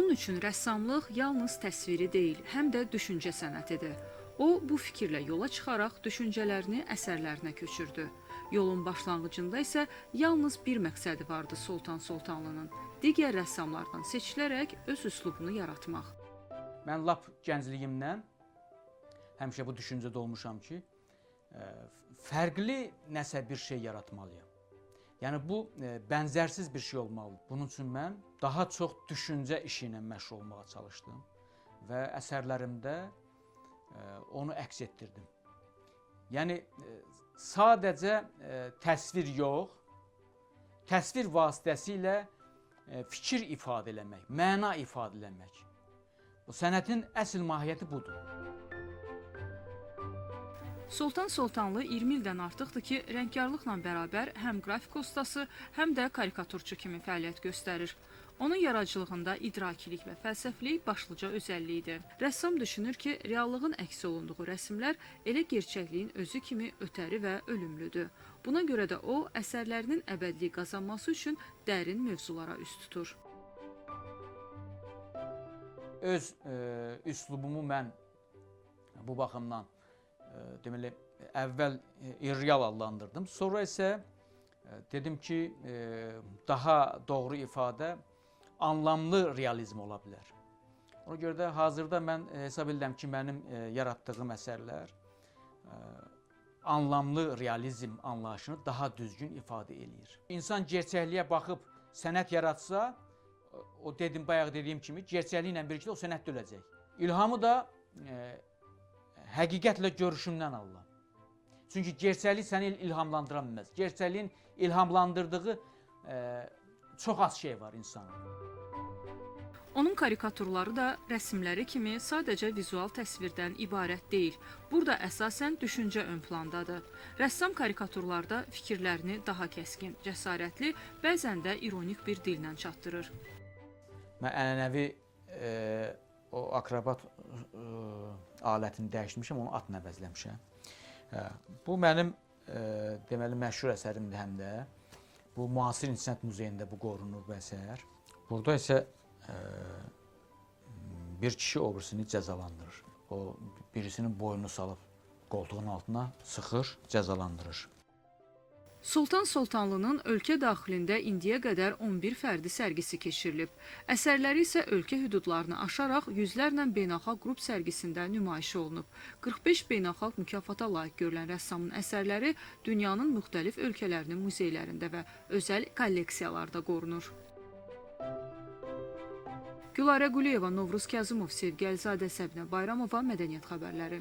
Onun üçün rəssamlıq yalnız təsviri deyil, həm də düşüncə sənətidir. O, bu fikirlə yola çıxaraq düşüncələrini əsərlərinə köçürdü. Yolun başlanğıcında isə yalnız bir məqsədi vardı Sultan Sultanlının: digər rəssamlardan seçilərək öz üslubunu yaratmaq. Mən lap gəncliyimdən həmişə bu düşüncədə olmuşam ki, fərqli nəsə bir şey yaratmalıyam. Yəni bu bənzərsiz bir şey olmalıdır. Bunun üçün mən daha çox düşüncə işi ilə məşğul olmağa çalışdım və əsərlərimdə onu əks etdirdim. Yəni sadəcə təsvir yox, təsvir vasitəsilə fikir ifadə eləmək, məna ifadə eləmək. Bu sənətin əsl mahiyyəti budur. Sultan Sultanlı 20 ildən artıqdır ki, rəngkarlıqla bərabər həm qrafik ustası, həm də karikaturçu kimi fəaliyyət göstərir. Onun yaradıcılığında idrakilik və fəlsəfilik başlıca özəlliyidir. Rəssam düşünür ki, reallığın əks olunduğu rəsmlər elə gerçəkliyin özü kimi ötəri və ölümlüdür. Buna görə də o, əsərlərinin əbədilik qazanması üçün dərin mövzulara üst tutur. Öz üslubumu mən bu baxımdan deməli, əvvəl irreal adlandırdım. Sonra isə dedim ki, daha doğru ifadə anlamlı realizm ola bilər. Ona görə də hazırda mən hesab edirəm ki, mənim yaratdığım əsərlər anlamlı realizm anlayışını daha düzgün ifadə eləyir. İnsan gerçəkliyə baxıb sənət yaratsa, o bayaq dediyim kimi, gerçəkliklə birlikdə o sənətdə öləcək. İlhamı da həqiqətlə görüşümdən alıram. Çünki gerçəklik səni ilhamlandıra bilməz. Gerçəkliyin ilhamlandırdığı çox az şey var insanın. Onun karikaturları da rəsmləri kimi sadəcə vizual təsvirdən ibarət deyil. Burada əsasən düşüncə ön plandadır. Rəssam karikaturlarda fikirlərini daha kəskin, cəsarətli, bəzən də ironik bir dillə çatdırır. Mən ənənəvi o akrobat alətini dəyişmişəm, onu atla əvəzləmişəm. Bu mənim deməli məşhur əsərimdir həm də. Bu müasir İncəsənət Muzeyində bu qorunur bu əsər. Burada isə bir kişi o birisini cəzalandırır. O birisinin boynunu salıb qoltuğun altına sıxır, cəzalandırır. Sultan Sultanlının ölkə daxilində indiyə qədər 11 fərdi sərgisi keçirilib. Əsərləri isə ölkə hüdudlarını aşaraq yüzlərlə beynəlxalq qrup sərgisində nümayiş olunub. 45 beynəlxalq mükafata layiq görülən rəssamın əsərləri dünyanın müxtəlif ölkələrinin muzeylərində və özəl kolleksiyalarda qorunur. Gülarə Quliyeva, Novruz Kazımov, Sevgi Əlizadə, Səbinə Bayramova, Mədəniyyət xəbərləri.